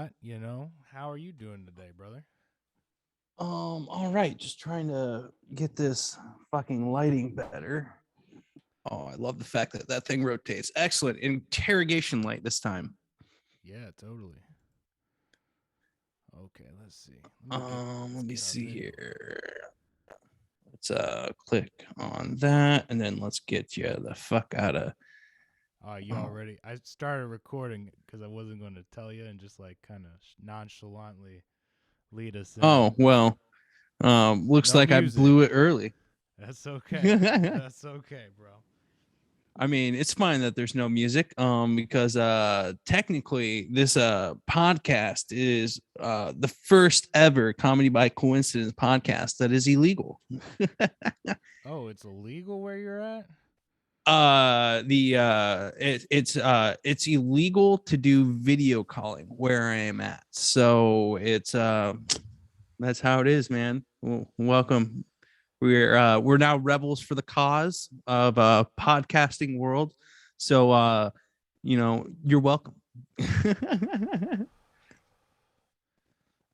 Scott. How are you doing today, brother? All right, just trying to get this fucking lighting better. Oh, I love the fact that that thing rotates. Excellent interrogation light this time. Yeah, totally. Okay, let's see. Let's Let me get our see video. here. Let's click on that, and then let's get you the fuck out of. You Oh, already? I started recording because I wasn't going to tell you and just like kind of nonchalantly lead us in. oh well. Looks No like I music. blew it early. That's okay. That's okay, bro. I mean, it's fine that there's no music, because technically this podcast is the first ever comedy by coincidence podcast that is illegal. Oh, it's illegal where you're at? It's illegal to do video calling where I am at. So it's that's how it is, man. Welcome. We're now rebels for the cause of podcasting world. So you're welcome.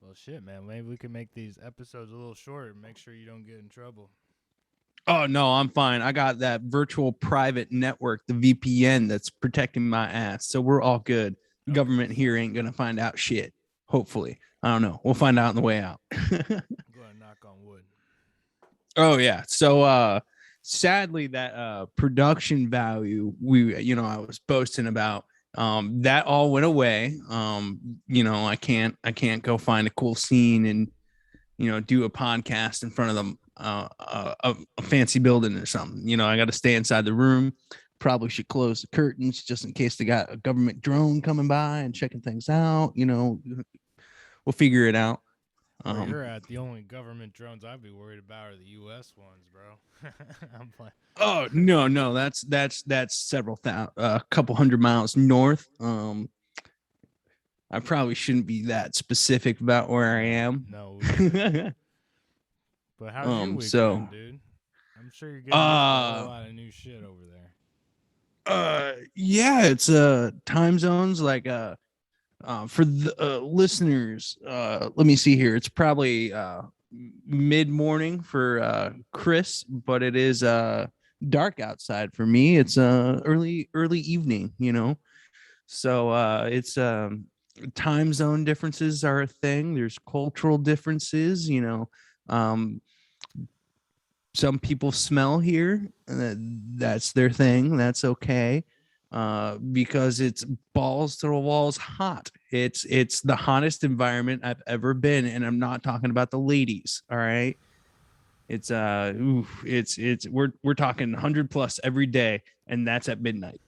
Well, shit, man. Maybe we can make these episodes a little shorter. Make sure you don't get in trouble. Oh no, I'm fine. I got that virtual private network, the VPN, that's protecting my ass. So we're all good. Okay. Government here ain't gonna find out shit. Hopefully. I don't know. We'll find out on the way out. Go ahead and knock on wood. Oh yeah. So sadly that production value I was boasting about, that all went away. I can't go find a cool scene and do a podcast in front of them, a fancy building or something. I got to stay inside the room. Probably should close the curtains just in case they got a government drone coming by and checking things out. We'll figure it out. Where you're at, the only government drones I'd be worried about are the U.S. ones, bro. I'm playing. Oh no, that's several a couple hundred miles north. I probably shouldn't be that specific about where I am. No, we shouldn't. But how's your week So been, dude? I'm sure you're getting used to a whole lot of new shit over there. Yeah, it's time zones like for the listeners, let me see here. It's probably mid morning for Chris, but it is dark outside for me. It's early evening, So it's time zone differences are a thing. There's cultural differences, Um, some people smell here. That's their thing. That's okay. Because it's balls to the walls hot. It's the hottest environment I've ever been, and I'm not talking about the ladies. All right. It's we're talking 100 plus every day, and that's at midnight.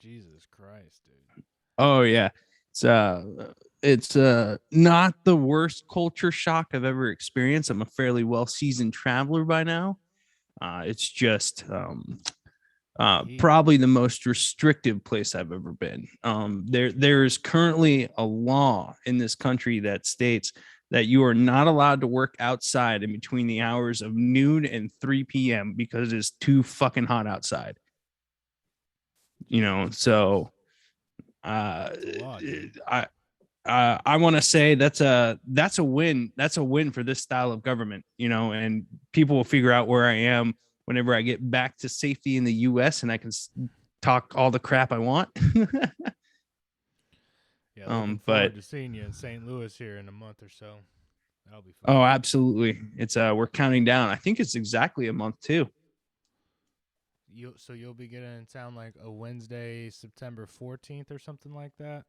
Jesus Christ, dude. Oh yeah. It's not the worst culture shock I've ever experienced. I'm a fairly well seasoned traveler by now. It's just Heat. probably the most restrictive place I've ever been. There is currently a law in this country that states that you are not allowed to work outside in between the hours of noon and 3 p.m. because it's too fucking hot outside. Jesus So Christ. uh, That's a lot, dude. I want to say that's a win. That's a win for this style of government, and people will figure out where I am whenever I get back to safety in the U.S. and I can talk all the crap I want. Yeah, looking But forward to seeing you in St. Louis here in a month or so. That'll be fun. oh, absolutely, it's we're counting down. I think it's exactly a month too. You'll be getting in town like a Wednesday, September 14th or something like that.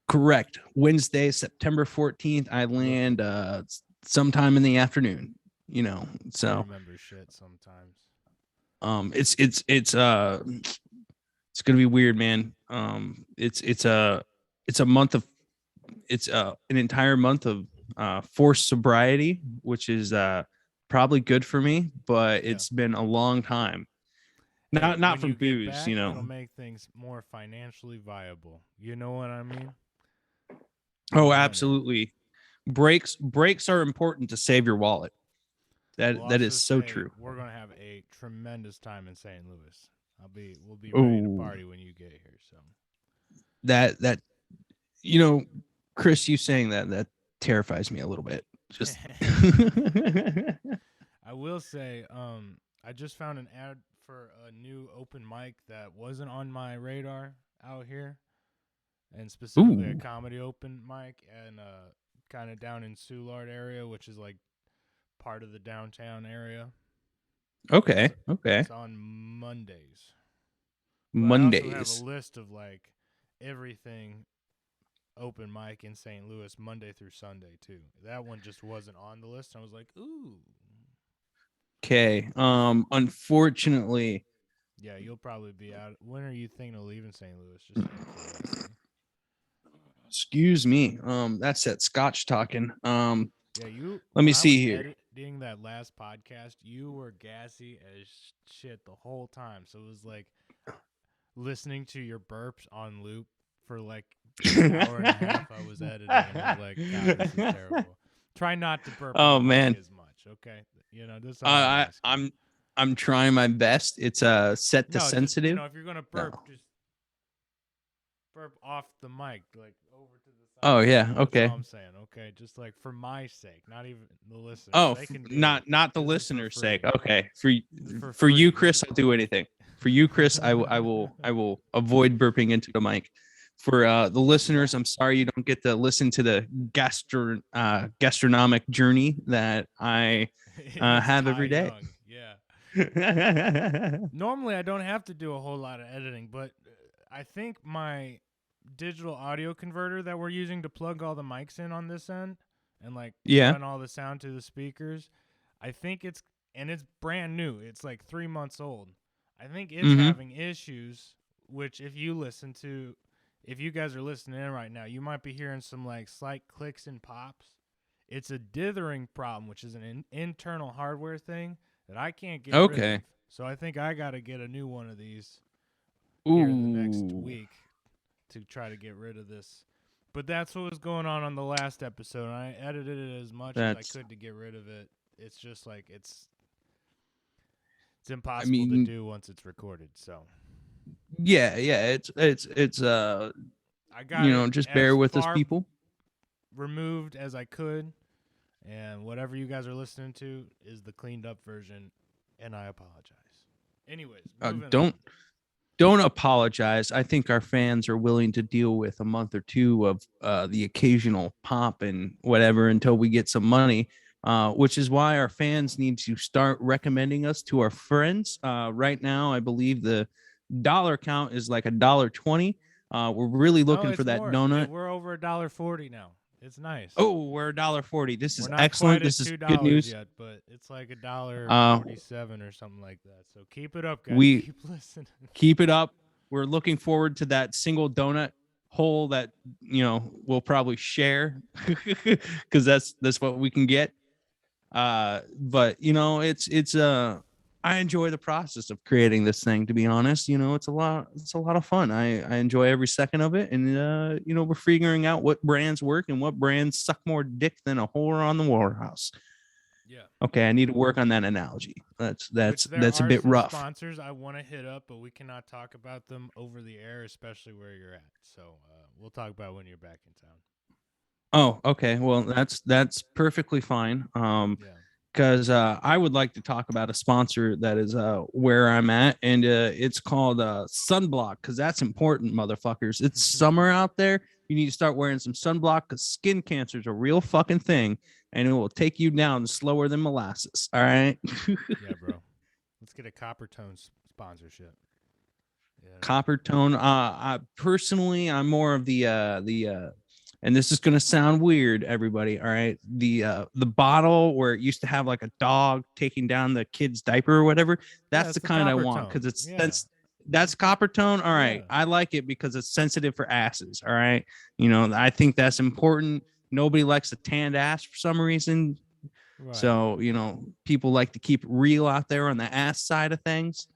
Correct. Wednesday, September 14th. I Looking. land sometime in the afternoon. I So remember shit sometimes. it's gonna be weird, man. It's a month of it's an entire month of forced sobriety, which is probably good for me, but Yeah. it's been a long time. Hey, Not when from you get booze, back, it'll make things more financially viable. You know what I mean? Oh, 100. absolutely. Breaks are important to save your wallet. We'll That is also so say true. we're gonna have a tremendous time in St. Louis. We'll be ready to Oh, party when you get here. So that you know, Chris, you saying that terrifies me a little bit. Just I will say, I just found an ad for a new open mic that wasn't on my radar out here, and specifically a ooh, comedy open mic, and kind of down in Soulard area, which is like part of the downtown area. It's okay. it's on Mondays, but I also have a Mondays. list of like everything open mic in St. Louis Monday through Sunday too. That one just wasn't on the list. I was like, ooh, Okay. Unfortunately, yeah, you'll probably be out. When are you thinking of leaving St. Louis? Just out of curiosity. excuse me. That's that Scotch talking. Yeah, you. Let me When I was see here. editing that last podcast, you were gassy as shit the whole time. So it was like listening to your burps on loop for like the hour and a half I was editing, and I was like, God, this is terrible. Try not to burp on Oh the mic man. as much, okay? You know, this is all I'm asking. I'm trying my best. It's set to No, just sensitive. if you're gonna No. burp, just burp off the mic, like over to the side. Oh yeah. That's all Okay. I'm saying. Okay, just like for my sake, not even the listeners. Oh, They can do it. not the This is for listener's sake. free. Okay. For For you, free. Chris, I'll do anything. For you, Chris, I will avoid burping into the mic. For the listeners, I'm sorry you don't get to listen to the gastronomic journey that I It's have Ty every day. Young. Yeah. Normally, I don't have to do a whole lot of editing, but I think my digital audio converter that we're using to plug all the mics in on this end and like Yeah. run all the sound to the speakers, I think it's brand new. It's like 3 months old. I think it's Mm-hmm. having issues, which if you guys are listening in right now, you might be hearing some like slight clicks and pops. It's a dithering problem, which is an internal hardware thing that I can't get rid of. Okay. So I think I got to get a new one of these here in the next Ooh. week to try to get rid of this. But that's what was going on the last episode. And I edited it as much as I That's. could to get rid of it. It's just like it's I impossible to mean, do once it's recorded. So yeah. It's I got it just as bear with us, far people. removed as I could. And whatever you guys are listening to is the cleaned up version. And I apologize. Anyways, moving on. Don't apologize. I think our fans are willing to deal with a month or two of the occasional pop and whatever until we get some money, which is why our fans need to start recommending us to our friends. Right now, I believe the dollar count is like $1.20. We're really No, looking for it's that more. donut. We're over $1.40 now. It's nice. Oh, we're $1.40. This We're is not excellent. quite at This is good $2 news. yet, but it's like $1.47 or something like that. So keep it up, guys. We Keep listening. keep it up. We're looking forward to that single donut hole that we'll probably share because that's what we can get. But it's I enjoy the process of creating this thing, to be honest. It's a lot of fun. I enjoy every second of it. And we're figuring out what brands work and what brands suck more dick than a whore on the warehouse. Yeah. Okay, I need to work on that analogy. That's Which there a are bit some rough. sponsors I want to hit up, but we cannot talk about them over the air, especially where you're at. So we'll talk about when you're back in town. Oh, okay. Well, that's perfectly fine. Yeah. Because I would like to talk about a sponsor that is where I'm at, and it's called sunblock, because that's important, motherfuckers. It's summer out there. You need to start wearing some sunblock because skin cancer is a real fucking thing, and it will take you down slower than molasses. All right. Yeah, bro. Let's get a Copper Tone sponsorship. Yeah. Copper Tone. I personally, I'm more of the and this is gonna sound weird, everybody. All right, the bottle where it used to have like a dog taking down the kid's diaper or whatever. That's it's the the kind I Copper want Tone. because it's Yeah. that's Copper Tone. All right, Yeah. I like it because it's sensitive for asses. All right, I think that's important. Nobody likes a tanned ass for some reason. Right. So people like to keep it real out there on the ass side of things.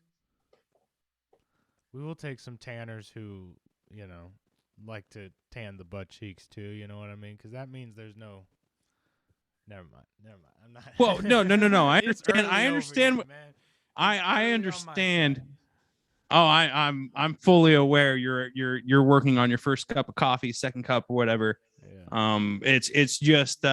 We will take some tanners who, like to tan the butt cheeks too. You know what I mean? Because that means there's no. Never mind. I'm not. Well, no. I It's understand. early I over understand. here, man. I early on my understand. side. Oh, I'm fully aware you're working on your first cup of coffee, second cup, or whatever. Yeah. It's just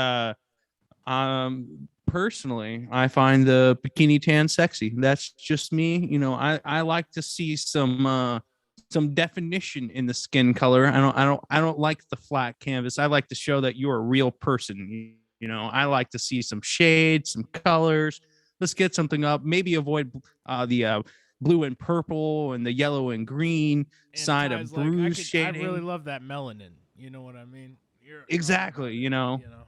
personally, I find the bikini tan sexy. That's just me. You know, I like to see some definition in the skin color. I don't like the flat canvas. I like to show that you're a real person. You know, I like to see some shades, some colors. Let's get something up. Maybe avoid the blue and purple and the yellow and green And side of guys, like bruise I really shading. love that melanin. You know what I mean? You're all Exactly. about You it. know, You know.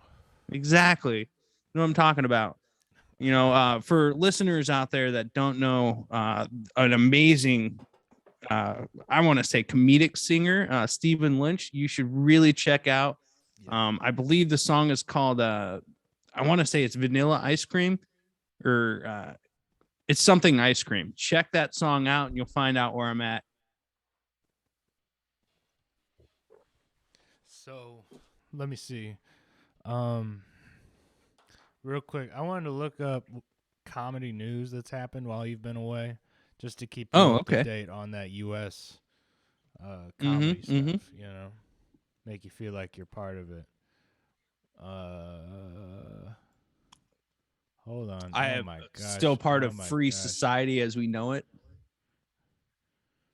exactly. You know what I'm talking about. You know, for listeners out there that don't know, an amazing, I want to say comedic singer, Stephen Lynch, you should really check out. Yeah. I believe the song is called, I want to say it's Vanilla Ice Cream, or it's something ice cream. Check that song out and you'll find out where I'm at. So, let me see. Um, real quick, I wanted to look up comedy news that's happened while you've been away, just to keep you Oh, up to okay. date on that U.S. Comedy Mm-hmm. Mm-hmm. stuff. You know, make you feel like you're part of it. Hold on. I Oh am my still gosh. part Oh of my free gosh. society as we know it.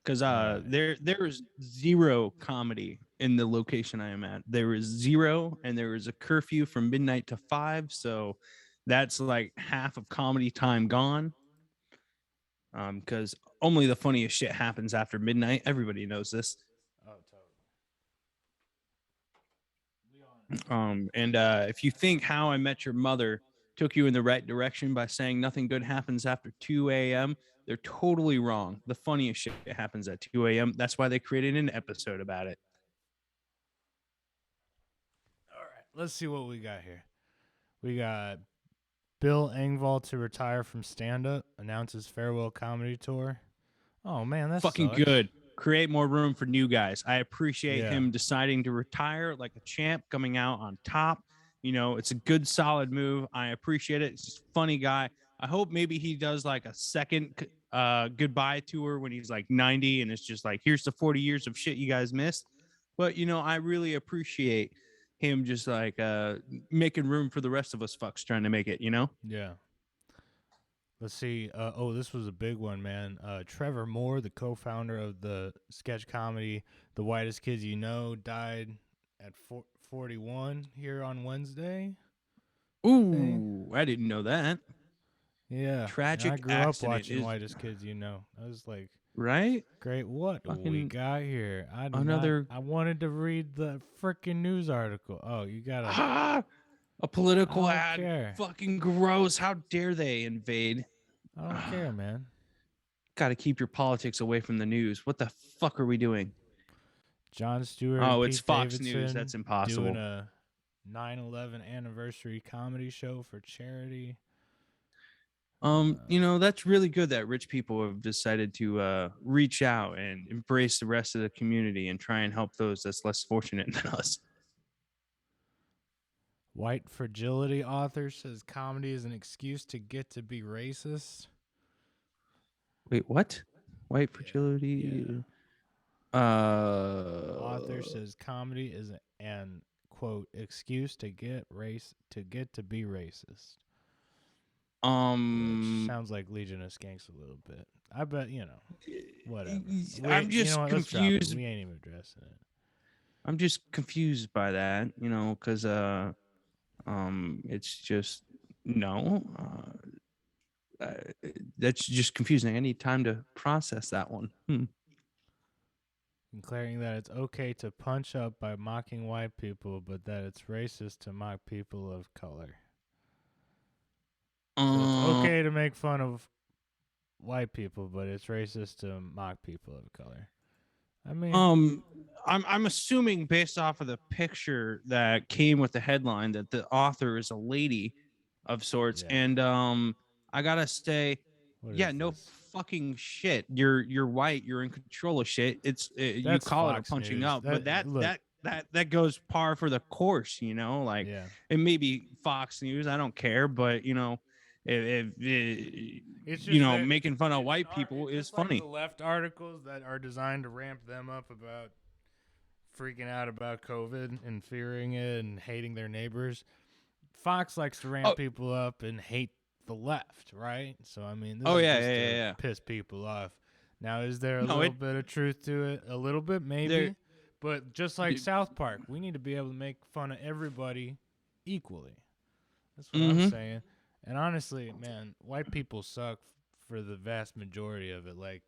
Because All right. there's zero comedy in the location I am at. There is zero, and there is a curfew from midnight to 5, so that's like half of comedy time gone. Because only the funniest shit happens after midnight. Everybody knows this. Oh, totally. And if you think How I Met Your Mother took you in the right direction by saying nothing good happens after 2 a.m., they're totally wrong. The funniest shit happens at 2 a.m. That's why they created an episode about it. All right. Let's see what we got here. We got Bill Engvall to retire from stand up, announces farewell comedy tour. Oh man, that Fucking sucks. good. Create more room for new guys. I appreciate Yeah. him deciding to retire like a champ, coming out on top. You know, it's a good, solid move. I appreciate it. It's just a funny guy. I hope maybe he does like a second goodbye tour when he's like 90 and it's just like, here's the 40 years of shit you guys missed. But, you know, I really appreciate him just like making room for the rest of us fucks trying to make it, you know? Yeah. Let's see. Oh, this was a big one, man. Trevor Moore, the co-founder of the sketch comedy The Whitest Kids You Know, died at 41 here on Wednesday. Hey. Ooh, I didn't know that. Yeah. And I Tragic grew up accident watching is Whitest Kids You Know. I was like, right. great. What do we Fucking got here? another I wanted to read the freaking news article. Oh, you gotta. a I political don't ad. care. Fucking gross. How dare they invade? I don't care, man. Got to keep your politics away from the news. What the fuck are we doing? Jon Stewart and Oh, it's Pete Fox News. Davidson That's doing impossible. a 9/11 anniversary comedy show for charity. You know, that's really good that rich people have decided to reach out and embrace the rest of the community and try and help those that's less fortunate than us. White fragility author says comedy is an excuse to get to be racist. Wait, what? White Yeah. fragility. Author says comedy is an quote excuse to get to be racist. Which Um, sounds like Legion of Skanks a little bit. I bet whatever. I'm You know just what? Let's drop it. confused. We ain't even addressing it. I'm just confused by that, you know, because it's just no. That's just confusing. I need time to process that one. Declaring that it's okay to punch up by mocking white people, but that it's racist to mock people of color. So it's Uh, okay to make fun of white people, but it's racist to mock people of color. I mean, um, I'm assuming based off of the picture that came with the headline that the author is a lady of sorts, yeah. and I gotta say, What yeah, is no this? fucking shit. You're white. You're in control of shit. It's you That's call it a Fox punching News. up, but Look, that goes par for the course. You know, like yeah. it may be Fox News. I don't care, but you know, It's you just know, that making fun of white people it's is just like the funny. left articles that are designed to ramp them up about freaking out about COVID and fearing it and hating their neighbors. Fox likes to ramp Oh, people up and hate the left, right? So I mean, this oh is yeah, just yeah, to yeah, yeah. piss people off. Now, is there a No, little bit of truth to it? A little bit, there. maybe. But just like South Park, we need to be able to make fun of everybody equally. That's what I'm Mm-hmm. saying. And honestly, man, white people suck for the vast majority of it. Like,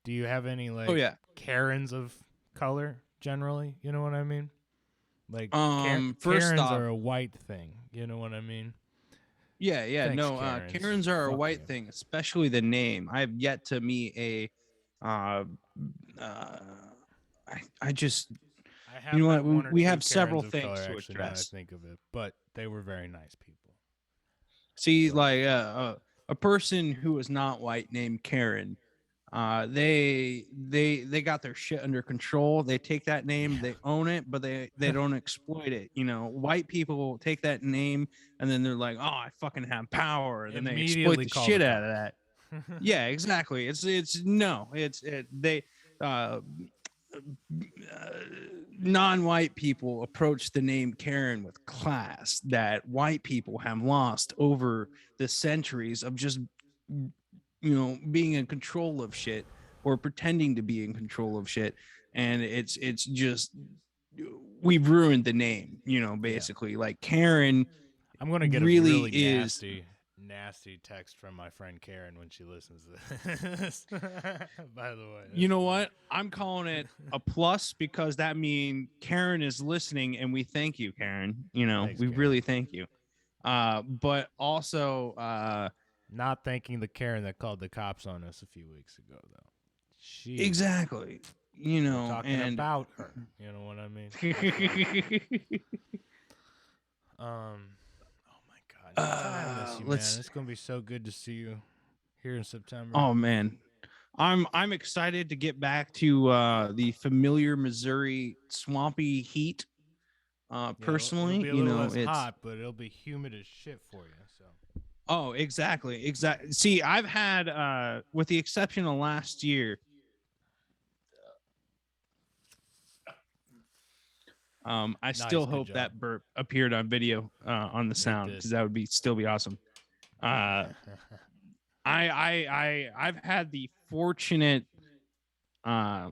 do you have any Oh like yeah. Karens of color generally? You know what I mean? Like First Karens off, are a white thing. You know what I mean? yeah, yeah, Thanks, no, Karens. Karens are a Fuck white you. thing, especially the name. I've yet to meet a, uh, uh, I just, I you have know what, met one or we two have several Karens of things color to actually. Now that I address. think of it, but they were very nice people. See, So like a person who is not white named Karen, they got their shit under control. They take that name, yeah, they own it, but they don't exploit it. You know, white people take that name and then they're like, oh, I fucking have power, and then they exploit immediately the call the shit out of cops. that. Yeah, exactly. It's no, it's it, they uh non-white people approach the name Karen with class that white people have lost over the centuries of just, you know, being in control of shit or pretending to be in control of shit. And it's just, we've ruined the name, you know, Yeah, basically. Like Karen I'm gonna get a really really is, nasty text from my friend Karen when she listens to this. By the way, you that's know funny. what? I'm calling it a plus because that means Karen is listening and we thank you, Karen. You know, Thanks, we Karen. really thank you. But also, Not thanking the Karen that called the cops on us a few weeks ago, though. She, exactly, you we're know, talking and about her. You know what I mean? That's why. Oh my God, I miss you, man. let's, It's gonna be so good to see you here in September. oh man, I'm excited to get back to the familiar Missouri swampy heat. Yeah, it'll Personally, be a you little know, less it's, hot, but it'll be humid as shit for you. So oh, exactly. See, I've had with the exception of last year, I still nice, good hope job. that burp appeared on video on the It sound did. because that would be still be awesome. Uh, I've had the fortunate uh,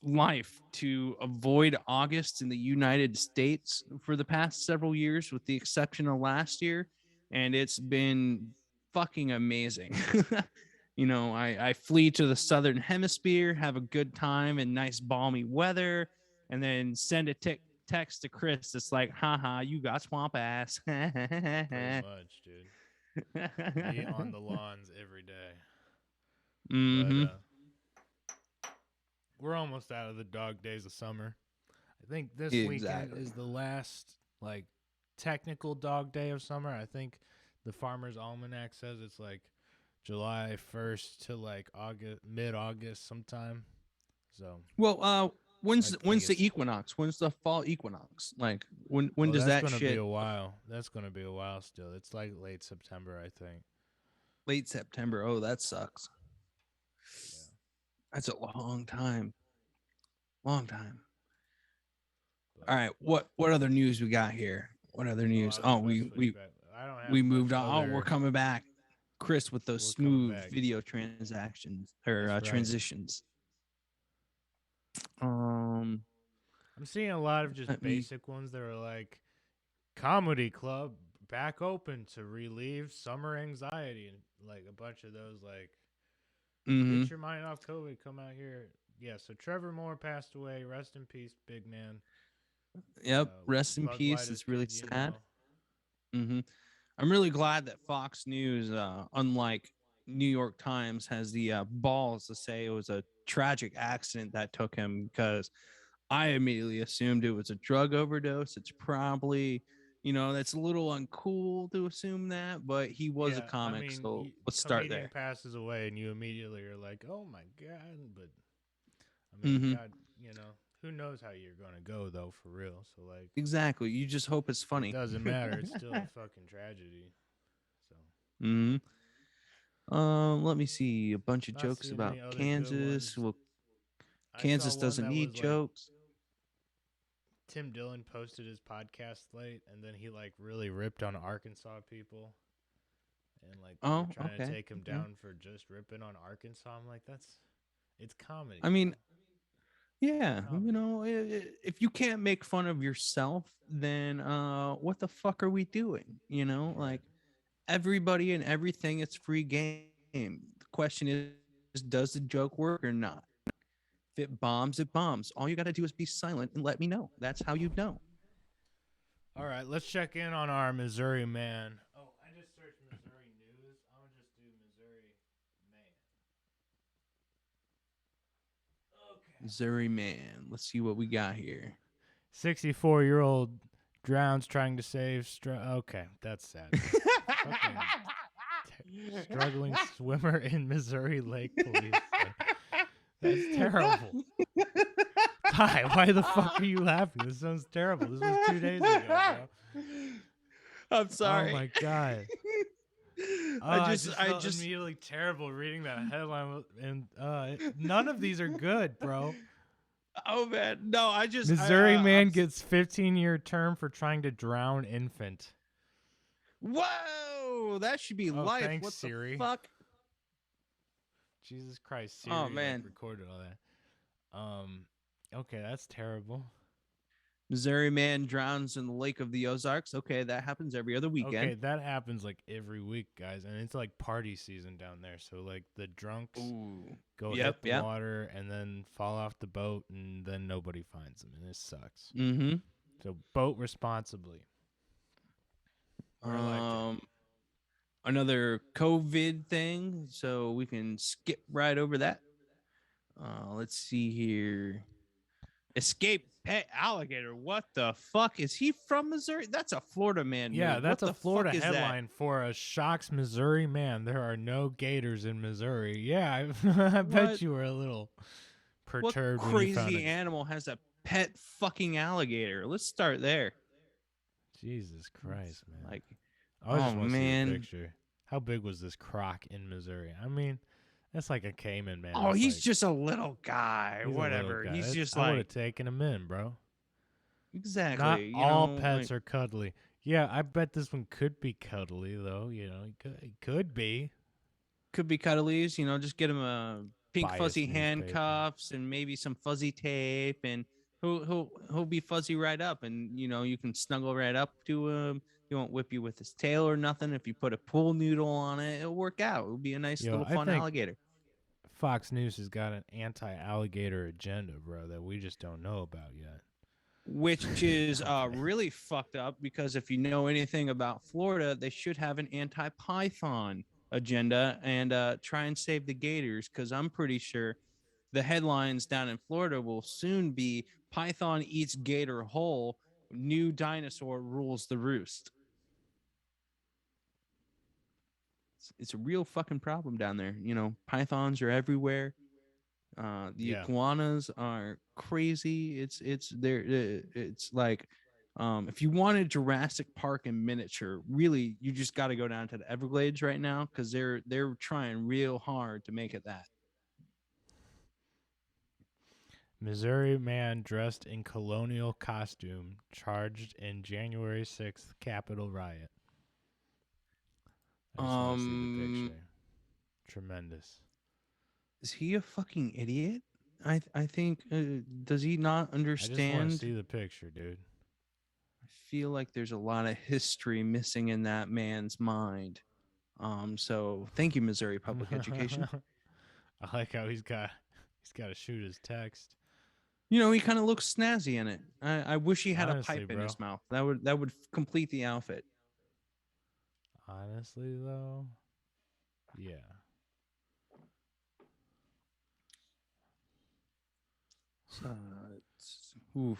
life to avoid August in the United States for the past several years, with the exception of last year, and it's been fucking amazing. You know, I flee to the southern hemisphere, have a good time in nice balmy weather, and then send a text to Chris. It's like, haha, you got swamp ass. Pretty much, dude. Me on the lawns every day. But Mm-hmm. we're almost out of the dog days of summer. I think this weekend Exactly. is the last like technical dog day of summer. I think the Farmer's Almanac says it's like July 1st to like August, mid-August sometime. So Well, I think when's it's the equinox? When's the fall equinox? Like when oh, does that's that gonna be shit? a while. That's gonna be a while still. It's like late September, I think. Late September. Oh, that sucks. Yeah. That's a long time. Long time. But All right. What other news we got here? What other oh, news? I was Oh, about to switch back. I don't have we much moved on. Oh, we're other. coming back. Chris with those We're coming smooth back. video transactions or That's right. transitions. Um, I'm seeing a lot of just let me. basic ones that are like comedy club back open to relieve summer anxiety and like a bunch of those like Mm-hmm. get your mind off COVID, come out here. Yeah, so Trevor Moore passed away. Rest in peace, big man. Yep. Rest in Bud Light peace. is It's really good, you sad. know. Mm-hmm. I'm really glad that Fox News, unlike New York Times, has the balls to say it was a tragic accident that took him, because I immediately assumed it was a drug overdose. It's probably, you know, that's a little uncool to assume that, but he was a Yeah, I comic. mean, So let's start comedian there. passes away and you immediately are like, "Oh my god," but I mean, Mm-hmm. god, who knows how you're going to go though for real. So like Exactly. You just hope it's it funny. doesn't matter. It's still a fucking tragedy. So Hmm. Let me see a bunch of Not jokes seeing about any other good Kansas. ones. Well, I saw Kansas one doesn't that need was like jokes. Tim Dillon posted his podcast late, and then he like really ripped on Arkansas people, and like they're Oh, trying to okay, take him okay. down for just ripping on Arkansas. I'm like, it's comedy, I bro. mean, yeah, Comedy. if you can't make fun of yourself, then what the fuck are we doing? Right. Like everybody and everything, it's free game. The question is, does the joke work or not? If it bombs, it bombs. All you got to do is be silent and let me know. That's how you know. All right, let's check in on our Missouri man. Oh, I just searched Missouri news. I'm gonna just do Missouri man. Okay. Missouri man. Let's see what we got here. 64-year-old drowns trying to save. Okay, that's sad. Fucking struggling swimmer in Missouri Lake police. That's terrible. Ty, why the fuck are you laughing? This sounds terrible. This was 2 days ago, bro. I'm Oh sorry. my god. Oh, I I just just I felt just immediately terrible reading that headline, and none of these are good, bro. oh man. No, Missouri I'm man gets 15-year term for trying to drown infant. whoa, that should be Oh, life. thanks, What the Siri. fuck? Jesus Christ, Oh Siri like man. recorded all that. Okay, that's terrible. Missouri man drowns in the lake of the Ozarks. Okay, that happens every other Okay, weekend. that happens like every week, guys, and it's like party season down there. So like the drunks Ooh. go Yep, hit the yep. water and then fall off the boat, and then nobody finds them, and this sucks. Mm-hmm. So boat responsibly. Wear a life jacket. Um Another COVID thing, so we can skip right over that. Let's see here. Escape pet alligator. What the fuck? Is he from Missouri? That's a Florida man Yeah, move. that's What a the fuck Florida is that? headline for a shocks Missouri man. There are no gators in Missouri. Yeah, I bet What you were a little what perturbed when you found crazy it. animal has a pet fucking alligator? Let's start there. Jesus It's Christ, man. like, I oh just want to see the man. picture. How big was this croc in Missouri? I mean, that's like a Cayman, man. Oh, That's he's like just a little guy. he's a little Whatever. guy. He's just I would have like taken him in, bro. Not exactly, all like pets are cuddly. Yeah, I bet this one could be cuddly though. It could be. could be cuddlies, just get him a pink Biased fuzzy newspaper. handcuffs and maybe some fuzzy tape, and he'll be fuzzy right up, and you can snuggle right up to him. He won't whip you with his tail or nothing. If you put a pool noodle on it, it'll work out. It'll be a nice Yo, little I fun think alligator. Fox News has got an anti-alligator agenda, bro, that we just don't know about yet. Which is Okay. really fucked up because if you know anything about Florida, they should have an anti-python agenda and try and save the gators, because I'm pretty sure the headlines down in Florida will soon be Python eats gator whole, new dinosaur rules the roost. It's a real fucking problem down there. Pythons are everywhere. The Yeah. iguanas are crazy. It's there. It's like if you wanted Jurassic Park in miniature, really, you just got to go down to the Everglades right now because they're trying real hard to make it that. Missouri man dressed in colonial costume charged in January 6th Capitol riot. I just want to see the Um, picture. Tremendous. is he a fucking idiot? I think does he not I just want to understand? see the picture, dude. I feel like there's a lot of history missing in that man's mind. So thank you, Missouri Public Education. I like how he's got to shoot his text. He kind of looks snazzy in it. I wish he had a Honestly, pipe in bro. his mouth. That would complete the outfit. Honestly, though, yeah. Oof.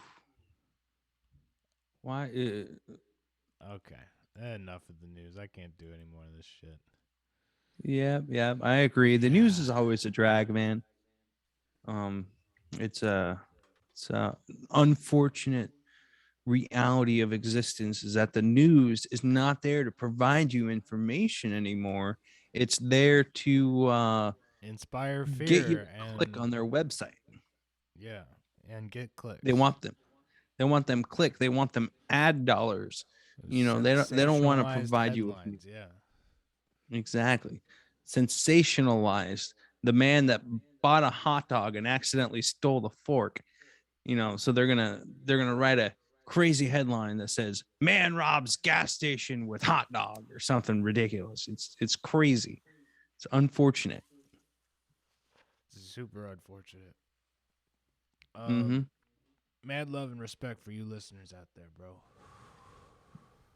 Why? Okay. Enough of the news. I can't do any more of this shit. Yeah, I agree. The news is always a drag, man. Um, it's a unfortunate reality of existence is that the news is not there to provide you information anymore. It's there to Inspire get you fear to click and on their website. yeah, and get They clicks. want them. They want them click. They want them ad dollars. They don't want to Sensationalized provide you with headlines. Yeah. exactly sensationalized the man that bought a hot dog and accidentally stole the fork. So they're gonna write a crazy headline that says "Man robs gas station with hot dog" or something ridiculous. It's crazy. It's unfortunate. Super unfortunate. Mm-hmm. Mad love and respect for you listeners out there, bro.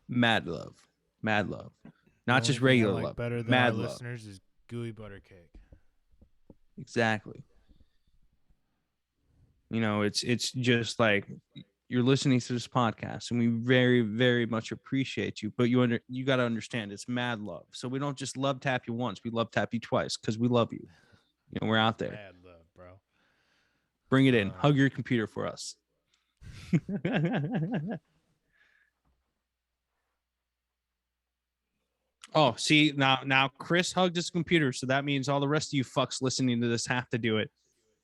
Mad love, mad love, The not only just thing I regular like love. better than our Mad love. listeners is gooey butter cake. Exactly. It's just like you're listening to this podcast, and we very, very much appreciate you. But you got to understand, it's mad love. So we don't just love tap you once; we love tap you twice because we love you. We're out there. Mad love, bro. Bring it in. Um, Hug your computer for us. Oh, see now Chris hugged his computer, so that means all the rest of you fucks listening to this have to do it.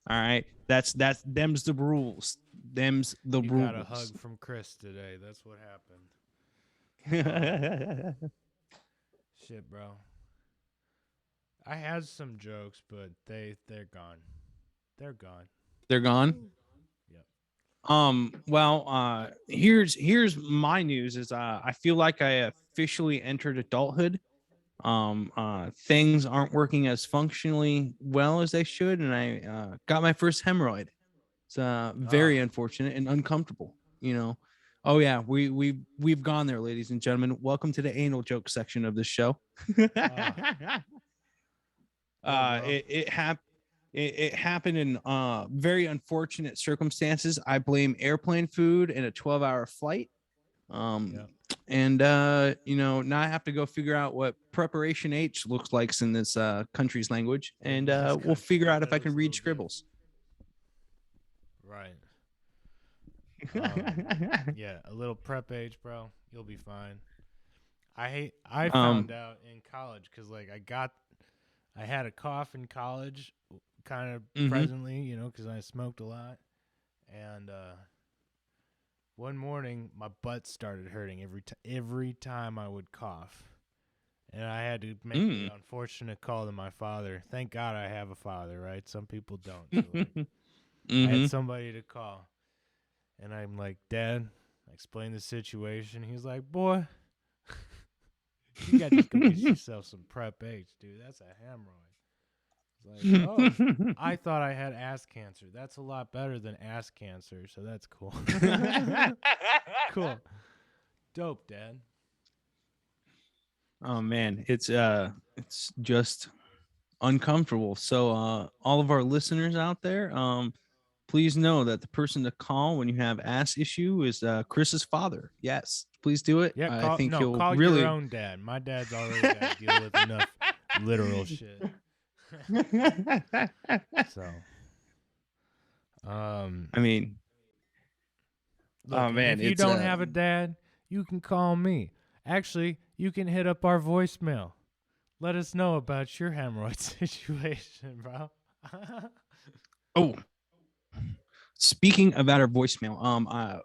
All right, that's them's the rules. Them's the you rules. got a hug from Chris today. That's what happened. Shit, bro. I had some jokes, but they're gone. They're gone. They're gone. Yep. Well, here's my news is I feel like I officially entered adulthood. Things aren't working as functionally well as they should, and I got my first hemorrhoid. It's very Ah. unfortunate and uncomfortable. Oh yeah, we've gone there, ladies and gentlemen. Welcome to the anal joke section of the show. Well, bro. It happened in very unfortunate circumstances. I blame airplane food and a 12-hour flight. Yep. And now I have to go figure out what preparation H looks like in this country's language, and This we'll country, figure yeah, out if that I was can a read little scribbles. Right. Yeah, a little prep age, bro. You'll be fine. I found out in college because like I had a cough in college, kind of Mhm. presently, because I smoked a lot, and one morning my butt started hurting every time I would cough, and I had to make the unfortunate call to my father. Thank God I have a father, right? Some people don't. So like, I had somebody to call, and I'm like, Dad, I explained the situation. He's like, boy, you got to just go get yourself some Prep H, dude. That's a hemorrhoid. It's like, oh, I thought I had ass cancer. That's a lot better than ass cancer, so that's cool. Cool. Dope, Dad. Oh man, it's just uncomfortable. So all of our listeners out there, please know that the person to call when you have ass issue is Chris's father. Yes, please do it. Yeah, I think he'll call your really own dad. My dad's already got to deal with enough literal shit. So, I mean, look, oh and man, if you it's don't have a dad, you can call me. Actually, you can hit up our voicemail. Let us know about your hemorrhoid situation, bro. oh, speaking about our voicemail,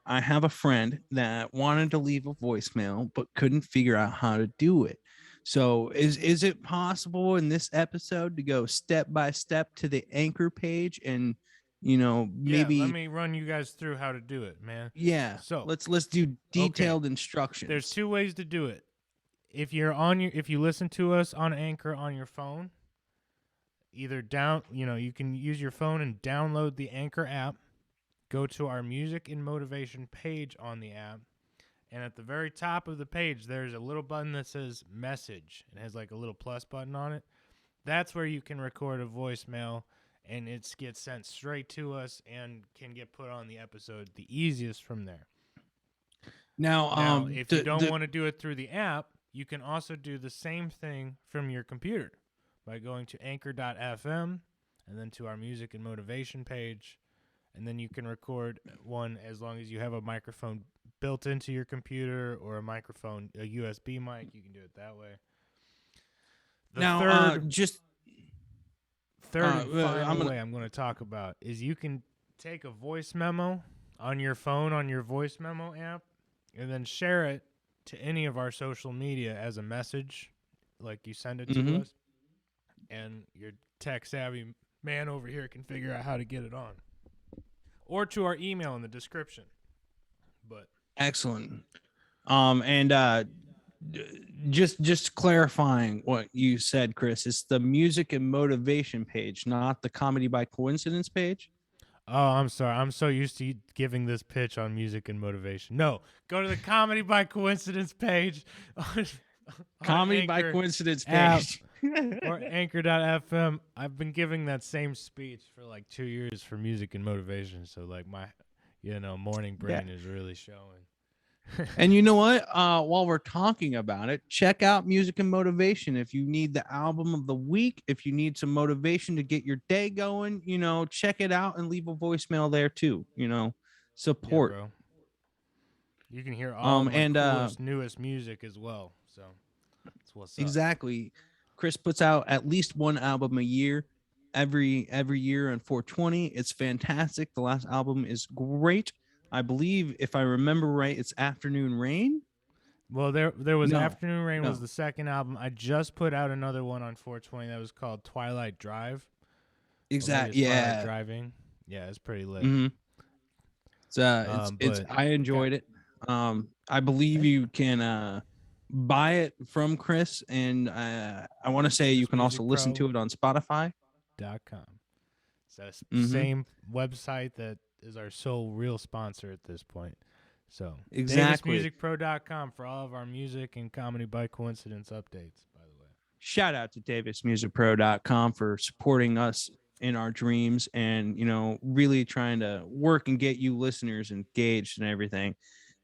I have a friend that wanted to leave a voicemail but couldn't figure out how to do it. So is it possible in this episode to go step by step to the Anchor page and Yeah, let maybe me run you guys through how to do it, man. yeah, So, let's do detailed instructions. there's two ways to do it. If you listen to us on Anchor on your phone, either you can use your phone and download the Anchor app, go to our music and motivation page on the app, and at the very top of the page there's a little button that says message. It has like a little plus button on it. That's where you can record a voicemail, and it gets sent straight to us and can get put on the episode the easiest from there. Now, If you don't want to do it through the app, you can also do the same thing from your computer by going to anchor.fm and then to our music and motivation page. And then you can record one as long as you have a microphone built into your computer or a microphone, a USB mic. You can do it that way. The Now, third just and final I'm gonna. way I'm going to talk about is you can take a voice memo on your phone on your voice memo app and then share it to any of our social media as a message, like you send it to Mhm. us, and your tech savvy man over here can figure out how to get it on, or to our email in the description. But Excellent. And just clarifying what you said, Chris, it's the music and motivation page, not the comedy by coincidence page. oh, I'm sorry. I'm so used to giving this pitch on music and motivation. No, go to the Comedy by Coincidence page on Comedy by Anchor coincidence app page. or Anchor.fm. I've been giving that same speech for like 2 years for music and motivation. So like my, morning Yeah. brain is really showing. And you know what? While we're talking about it, check out Music and Motivation. If you need the album of the week, if you need some motivation to get your day going, check it out and leave a voicemail there too. Yeah, Support. bro. You can hear all my And coolest, newest music as well. So that's what's up. exactly. Chris puts out at least one album a year, every year on 420. It's fantastic. The last album is great. I believe, if I remember right, it's Afternoon Rain. Well, there was No, Afternoon Rain was no. the second album. I just put out another one on 420 that was called Twilight Drive. Exactly. Twilight Yeah. Driving. Yeah, it's pretty lit. Mm-hmm. It's But I enjoyed it. I believe you can buy it from Chris, and I want to say you can also listen to it on Spotify. .com. It's the Mhm. same website that is our sole real sponsor at this point. So Exactly. DavisMusicPro.com for all of our music and comedy by coincidence updates, by the way. Shout out to DavisMusicPro.com for supporting us in our dreams and really trying to work and get you listeners engaged and everything.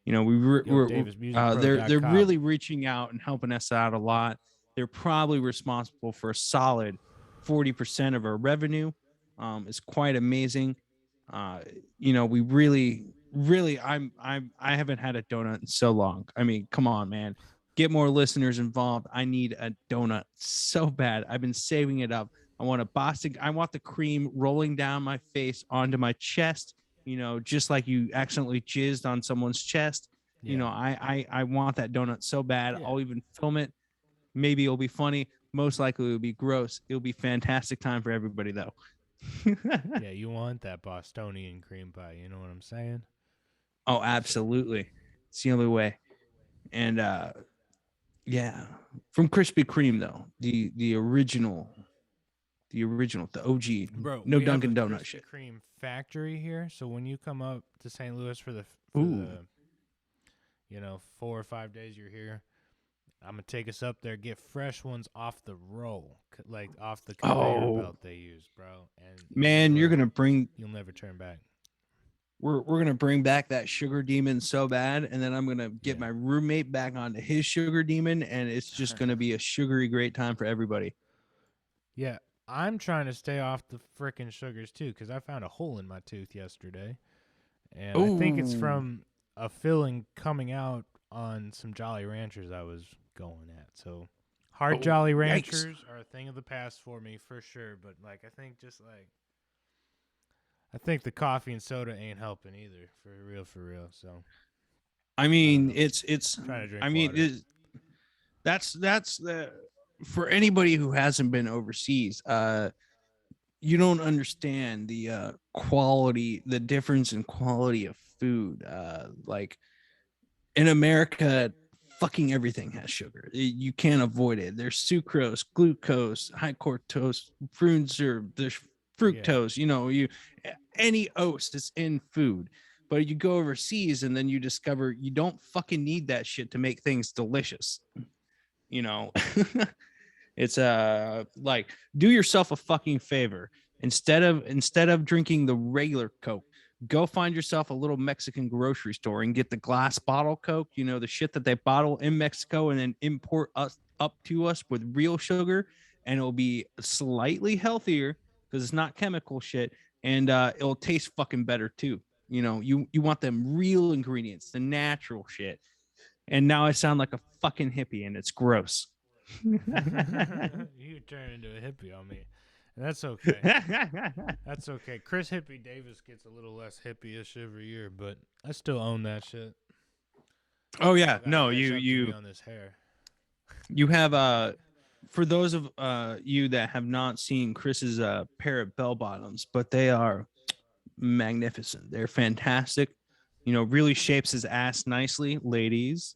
They're DavisMusicPro.com. really reaching out and helping us out a lot. They're probably responsible for a solid 40% of our revenue. It's quite amazing. We really, I haven't had a donut in so long. I mean, come on, man, get more listeners involved. I need a donut so bad. I've been saving it up. I want I want the cream rolling down my face onto my chest. Just like you accidentally jizzed on someone's chest. Yeah. I want that donut so bad. Yeah. I'll even film it. Maybe it'll be funny. Most likely it'll be gross. It'll be fantastic time for everybody though. Yeah, you want that Bostonian cream pie. You know what I'm saying? Oh, absolutely. It's the only way. And yeah, from Krispy Kreme though, the original, the OG, Bro, no we Dunkin' have a Donut Krispy shit. Kreme factory here. So when you come up to St. Louis for the Ooh. 4 or 5 days you're here, I'm gonna take us up there, get fresh ones off the roll, like off the conveyor belt they use, bro. And man, you'll never turn back. We're gonna bring back that sugar demon so bad, and then I'm gonna get my roommate back onto his sugar demon, and it's just gonna be a sugary great time for everybody. Yeah, I'm trying to stay off the frickin' sugars too, because I found a hole in my tooth yesterday, and I think it's from a filling coming out on some Jolly Ranchers I was going at. So hard Jolly Ranchers are a thing of the past for me for sure, but like I think the coffee and soda ain't helping either, for real. So I mean, it's trying to drink I mean, water. that's the for anybody who hasn't been overseas, you don't understand the quality, the difference in quality of food. Like in America, fucking everything has sugar. You can't avoid it. There's sucrose, glucose, high fructose, fruit syrup, there's fructose. Any oats is in food. But you go overseas and then you discover you don't fucking need that shit to make things delicious. It's like, do yourself a fucking favor. Instead of drinking the regular Coke, go find yourself a little Mexican grocery store and get the glass bottle Coke, the shit that they bottle in Mexico and then import us up to us with real sugar, and it'll be slightly healthier because it's not chemical shit, and it'll taste fucking better too. You want them real ingredients, the natural shit. And now I sound like a fucking hippie, and it's gross. You turn into a hippie on me. And that's okay. That's okay. Chris Hippie Davis gets a little less hippie-ish every year, but I still own that shit. Oh yeah, Gotta no, catch up to me you on this hair. you have for those of you that have not seen Chris's pair of bell bottoms, but they are magnificent. They're fantastic. Really shapes his ass nicely, ladies.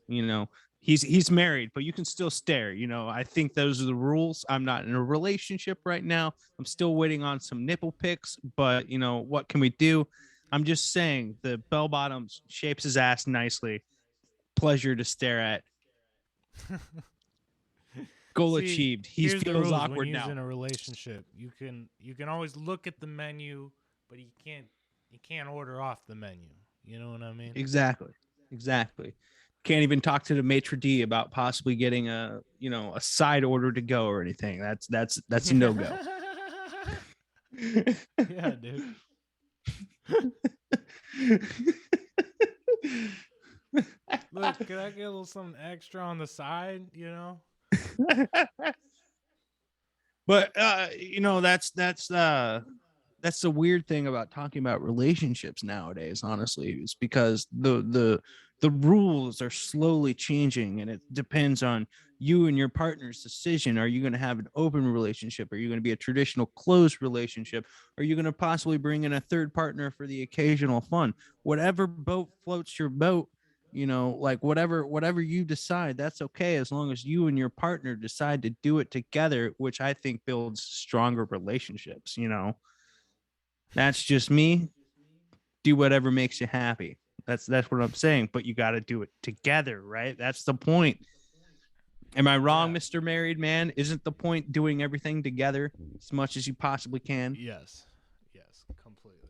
He's married, but you can still stare. I think those are the rules. I'm not in a relationship right now. I'm still waiting on some nipple pics, but what can we do? I'm just saying the bell bottoms shapes his ass nicely. Pleasure to stare at. Goal See, achieved. He here's the feels rules when awkward you're now. in a relationship. You can always look at the menu, but you can't order off the menu. You know what I mean? Exactly. Can't even talk to the maitre d about possibly getting a side order to go or anything. That's a no go. Yeah, dude. Look, can I get a little something extra on the side? But that's the weird thing about talking about relationships nowadays, honestly, is because the rules are slowly changing, and it depends on you and your partner's decision. Are you going to have an open relationship? Are you going to be a traditional closed relationship? Are you going to possibly bring in a third partner for the occasional fun? Whatever boat floats your boat, like whatever you decide, that's okay, as long as you and your partner decide to do it together, which I think builds stronger relationships. That's just me. Do whatever makes you happy. That's what I'm saying. But you got to do it together, right? That's the point. Am I wrong, Yeah. Mr. Married Man? Isn't the point doing everything together as much as you possibly can? Yes, completely.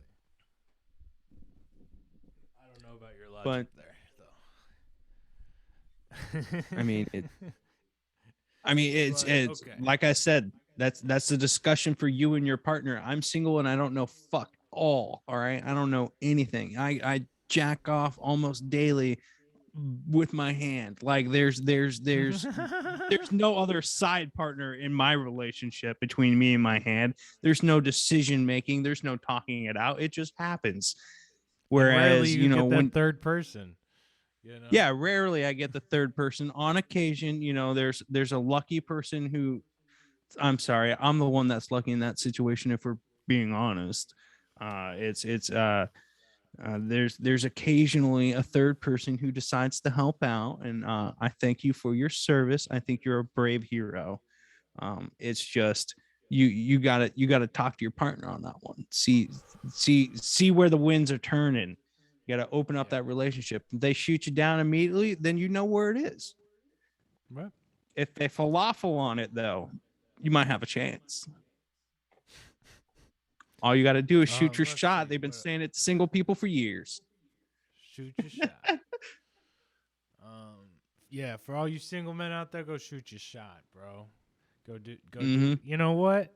I don't know about your But logic there, though. I mean, it's okay. like I said, that's a discussion for you and your partner. I'm single and I don't know fuck all. All right, I don't know anything. I jack off almost daily with my hand. Like there's no other side partner in my relationship between me and my hand. There's no decision making. There's no talking it out. It just happens. And rarely Whereas you get that when third person. yeah, rarely I get the third person. On occasion, there's a lucky person who, I'm sorry, I'm the one that's lucky in that situation, if we're being honest. There's occasionally a third person who decides to help out, and I thank you for your service. I think you're a brave hero. It's just you gotta talk to your partner on that one. See where the winds are turning. You gotta open up that relationship. If they shoot you down immediately, then you know where it is. Right. If they falafel on it, though, you might have a chance. All you got to do is shoot your shot. They've been saying it to single people for years. Shoot your shot. Yeah, for all you single men out there, go shoot your shot, bro. Go do. You know what?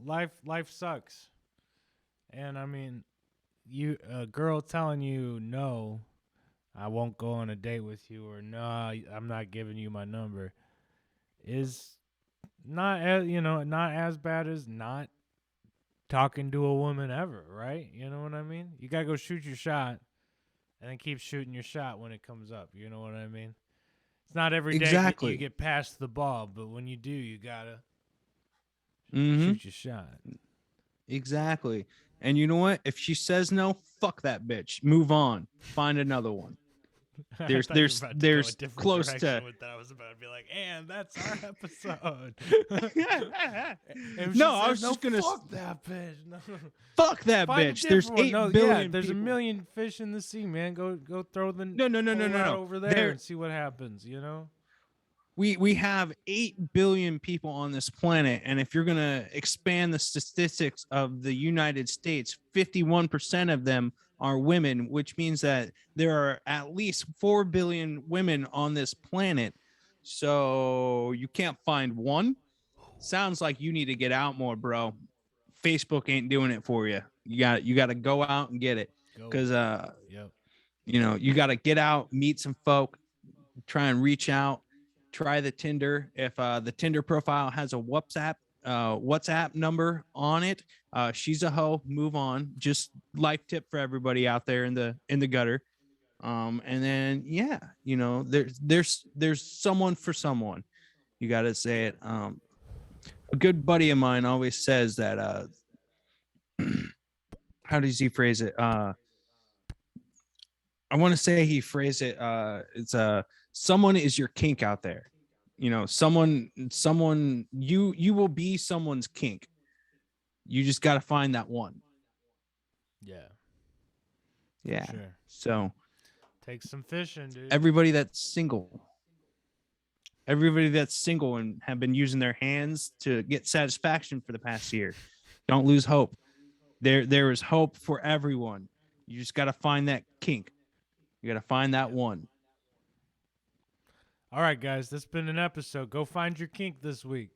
Life sucks, and I mean, a girl telling you no, I won't go on a date with you, or no, I'm not giving you my number, is not as bad as not talking to a woman ever, right? You know what I mean? You gotta go shoot your shot, and then keep shooting your shot when it comes up. You know what I mean? It's not every day you get past the ball, but when you do, you gotta shoot your shot. Exactly. And you know what? If she says no, fuck that bitch. Move on. Find another one. There's close to with that. I was about to be like, and that's our episode. No, I was just gonna fuck that bitch. No. Fuck that bitch. There's 8 billion. Yeah, there's people. a million fish in the sea, man. Go throw the no over there and see what happens. We have 8 billion people on this planet, and if you're gonna expand the statistics of the United States, 51% of them are women, which means that there are at least 4 billion women on this planet. So you can't find one. Sounds like you need to get out more, bro. Facebook ain't doing it for you. You got to go out and get it Go. because Yep. you got to get out, meet some folk, try and reach out, try the Tinder. If the Tinder profile has a WhatsApp number on it, she's a hoe. Move on. Just life tip for everybody out there in the gutter. And then there's someone for someone. You got to say it. A good buddy of mine always says that how does he phrase it? I want to say he phrased it. It's someone is your kink out there. Someone you will be someone's kink. You just got to find that one. Yeah. Yeah. Sure. So take some fishing, dude. Everybody that's single and have been using their hands to get satisfaction for the past year, don't lose hope. There is hope for everyone. You just got to find that kink. You got to find that one. All right, guys, that's been an episode. Go find your kink this week.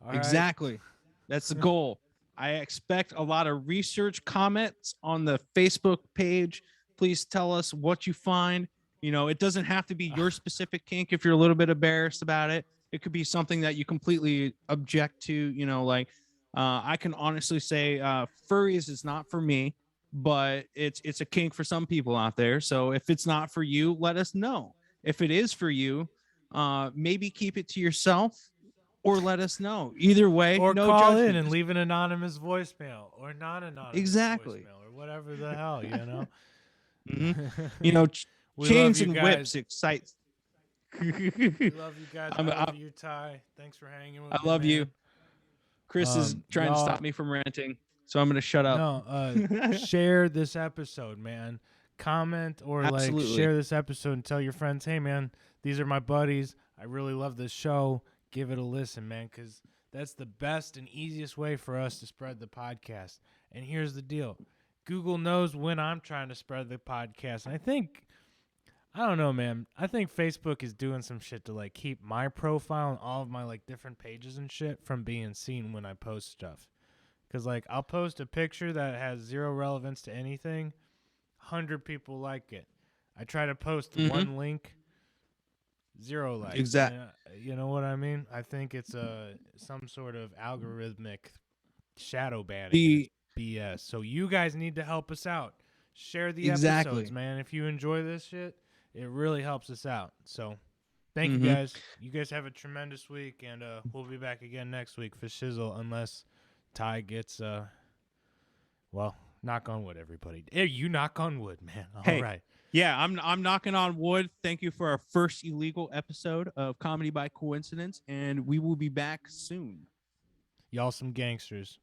All exactly. Right? That's the goal. I expect a lot of research comments on the Facebook page. Please tell us what you find. It doesn't have to be your specific kink if you're a little bit embarrassed about it. It could be something that you completely object to, I can honestly say furries is not for me, but it's a kink for some people out there. So if it's not for you, let us know. If it is for you, maybe keep it to yourself or let us know. Either way, or no call judgment. in and leave an anonymous voicemail or non-anonymous voicemail or whatever the hell, Mm-hmm. Chains and whips excite. We love you guys. I love you, Ty. Thanks for hanging with me. I love you. Man. Chris is trying to stop me from ranting, so I'm going to shut up. No, share this episode, man. Comment or share this episode and tell your friends, hey, man, these are my buddies. I really love this show. Give it a listen, man, because that's the best and easiest way for us to spread the podcast. And here's the deal. Google knows when I'm trying to spread the podcast. And I don't know, man. I think Facebook is doing some shit to keep my profile and all of my different pages and shit from being seen when I post stuff. Because I'll post a picture that has zero relevance to anything. 100 people like it. I try to post one link, 0 likes. Exactly. You know what I mean? I think it's some sort of algorithmic shadow banning BS. So you guys need to help us out. Share the episodes, man. If you enjoy this shit, it really helps us out. So thank you guys. You guys have a tremendous week, and we'll be back again next week for Shizzle, unless Ty gets knock on wood, everybody. Hey, you knock on wood, man. All right. Yeah, I'm knocking on wood. Thank you for our first illegal episode of Comedy by Coincidence, and we will be back soon. Y'all some gangsters.